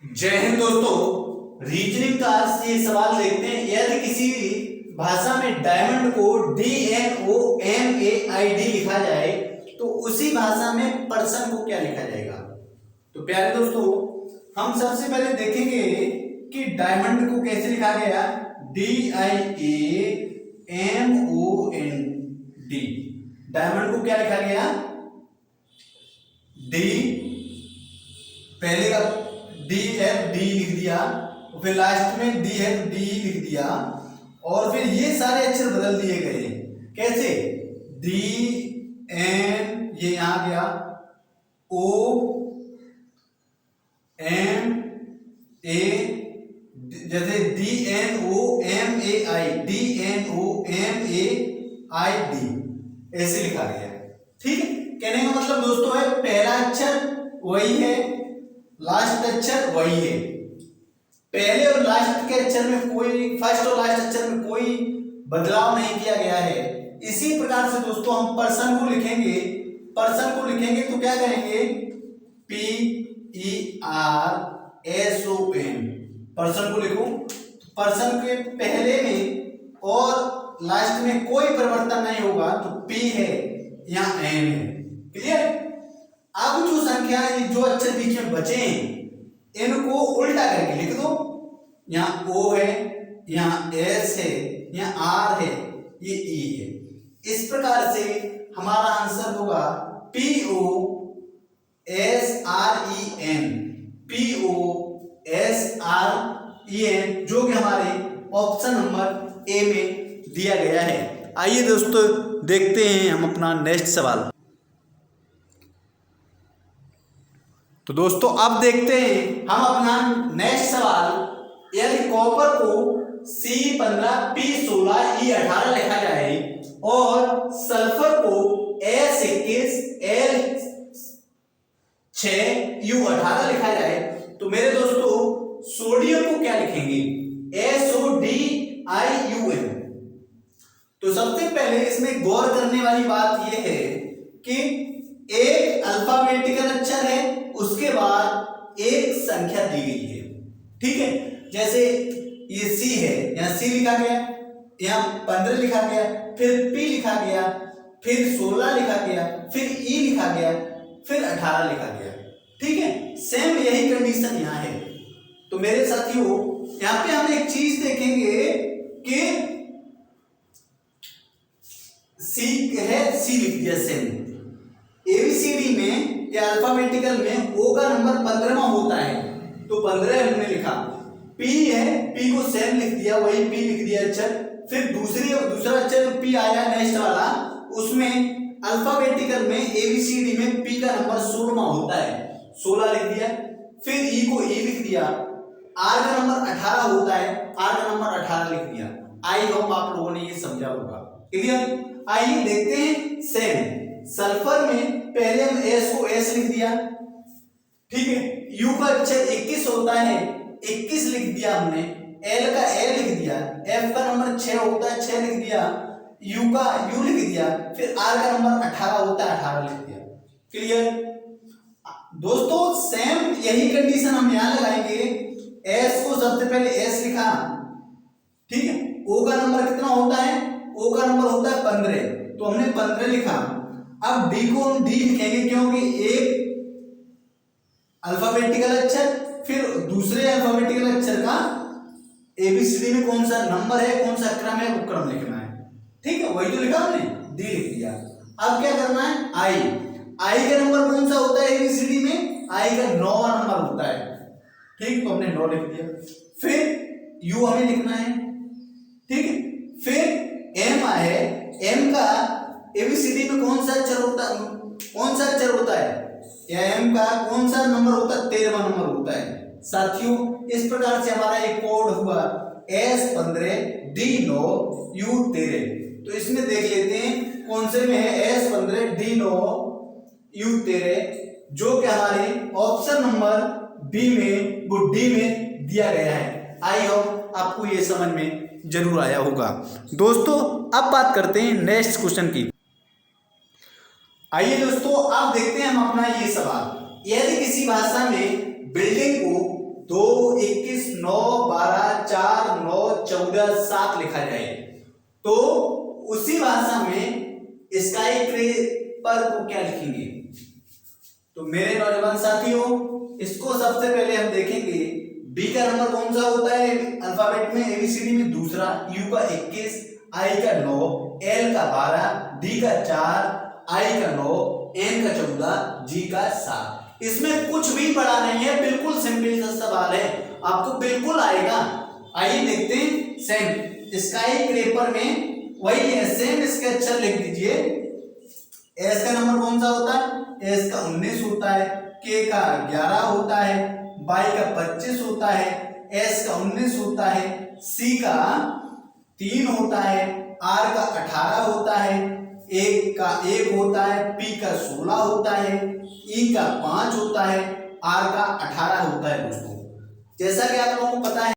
जय हिंद दोस्तों। रीजनिंग का ये सवाल देखते हैं। यदि किसी भाषा में डायमंड को DNOMAID लिखा जाए तो उसी भाषा में पर्सन को क्या लिखा जाएगा। तो प्यारे दोस्तों, हम सबसे पहले देखेंगे कि डायमंड को कैसे लिखा गया। DIAMOND। डायमंड को क्या लिखा गया। डी पहले का DFD लिख दिया, फिर लास्ट में D है तो D लिख दिया, और फिर ये सारे अक्षर बदल दिए गए। कैसे? DN ये यहां गया, OMA जैसे DNOMAID ऐसे लिखा गया। ठीक है, कहने का मतलब दोस्तों है पहला अक्षर वही है, लास्ट अक्षर वही है। पहले और लास्ट के अक्षर में कोई, फर्स्ट और लास्ट अक्षर में कोई बदलाव नहीं किया गया है। इसी प्रकार से दोस्तों हम पर्सन को लिखेंगे। पर्सन को लिखेंगे तो क्या करेंगे, PERSON। पर्सन को लिखूं, पर्सन के पहले में और लास्ट में कोई परिवर्तन नहीं होगा, तो P है या N है। क्लियर? अब जो संख्या जो अक्षर बीच में बचे हैं इनको उल्टा करके लिख दो। यहाँ O है, यहाँ S है, यहाँ R है, ये E है। इस प्रकार से हमारा आंसर होगा POSREN, जो कि हमारे ऑप्शन नंबर ए में दिया गया है। आइए दोस्तों देखते हैं हम अपना नेक्स्ट सवाल। तो दोस्तों अब देखते हैं हम अपना नेक्स्ट सवाल। यदि कॉपर को C15P16E18 लिखा जाए और सल्फर को S21L6U18 लिखा जाए तो मेरे दोस्तों सोडियम को क्या लिखेंगे, SODIUM। तो सबसे पहले इसमें गौर करने वाली बात यह है कि एक अल्फाबेटिकल अक्षर है, उसके बाद एक संख्या दी गई है। ठीक है, जैसे ये C है, यहाँ C लिखा गया, यहाँ 15 लिखा गया, फिर P लिखा गया, फिर 16 लिखा गया, फिर E लिखा गया, फिर 18 लिखा गया। ठीक है, सेम यही कंडीशन यहाँ है। तो मेरे साथियों यहाँ पे हम एक चीज देखेंगे कि C है, C लिख दिया सेम। ABCD में या अल्फाबेटिकल में O का नंबर 15वां होता है, तो 15 हमने लिखा। P है, P को सेम लिख दिया, वही P लिख दिया अक्षर। फिर दूसरा अक्षर P आया नेक्स्ट वाला, उसमें अल्फाबेटिकल में ABCD में P का नंबर 16वां होता है, 16 लिख दिया। फिर E को E लिख दिया। R का नंबर 18 होता है, R का नंबर 18 लिख दिया। आई होप आप लोगों ने ये समझा होगा। क्लियर? आइए देखते हैं सेम। सल्फर में पहले हम S को S लिख दिया। ठीक है, U का अक्षर 21 होता है, 21 लिख दिया हमने। L का L लिख दिया। F का नंबर 6 होता है, 6 लिख दिया। U का U लिख दिया। फिर R का नंबर 18 होता है, 18 लिख दिया। क्लियर? दोस्तों सेम यही कंडीशन हम यहां लगाएंगे। S को सबसे पहले S लिखा। ठीक है, O का नंबर कितना होता है, O का नंबर होता है 15, तो हमने 15 लिखा। अब D को हम D लिखेंगे क्योंकि एक अल्फाबेटिकल अक्षर फिर दूसरे अल्फाबेटिकल अक्षर का ABCD में कौन सा नंबर है, कौन सा क्रम है, वो क्रम लिखना है। ठीक है, वही तो लिखा हमने, D लिख दिया। अब क्या करना है, I का नंबर कौन सा होता है ABCD में, I का 9वां नंबर होता है। ठीक, तो हमने 9 लिख दिया। फिर U हमें लिखना है। ठीक है, फिर M है, M का ABCD में कौन सा अक्षर होता है, या M का कौन सा नंबर होता है, 13वां नंबर होता है। साथियों इस प्रकार से हमारा एक कोड हुआ S15D9U13। तो इसमें देख लेते हैं कौन से में है, S15D9U13, जो कि हमारे ऑप्शन नंबर बी में, वो डी में दिया गया है। आई होप आपको ये समझ में जरूर आया होगा। दोस्तों अब बात करते हैं नेक्स्ट क्वेश्चन की। आइए दोस्तों अब देखते हैं हम अपना ये सवाल। यदि किसी भाषा में बिल्डिंग को 2, 21, 9, 12, 4, 9, 14, 7 लिखा जाए तो उसी भाषा में स्काई क्रेपर को क्या लिखेंगे? तो मेरे नौजवान साथियों, इसको सबसे पहले हम देखेंगे बी का नंबर कौन सा होता है अल्फाबेट में एबीसीडी में? दूसरा। यू का 21, आई का 9, एल का 12, डी का 4, आई का 9, एन का 14, जी का 7। इसमें कुछ भी बड़ा नहीं है, बिल्कुल सिंपल सा सवाल है, आपको बिल्कुल आएगा। आइए देखते हैं। सेम स्काई क्रेपर में वही है, सेम इसके अक्षर लिख दीजिए। एस का नंबर कौन सा होता है? एस का 19 होता है, के का 11 होता है, बाई का 25 होता है, एस का 19 होता है, सी का 3 होता है, आर का 18 होता है, ए का 1 होता है, पी का 16 होता है, ई का 5 होता है, आर का 18 होता है। दोस्तों जैसा कि आप लोगों को पता है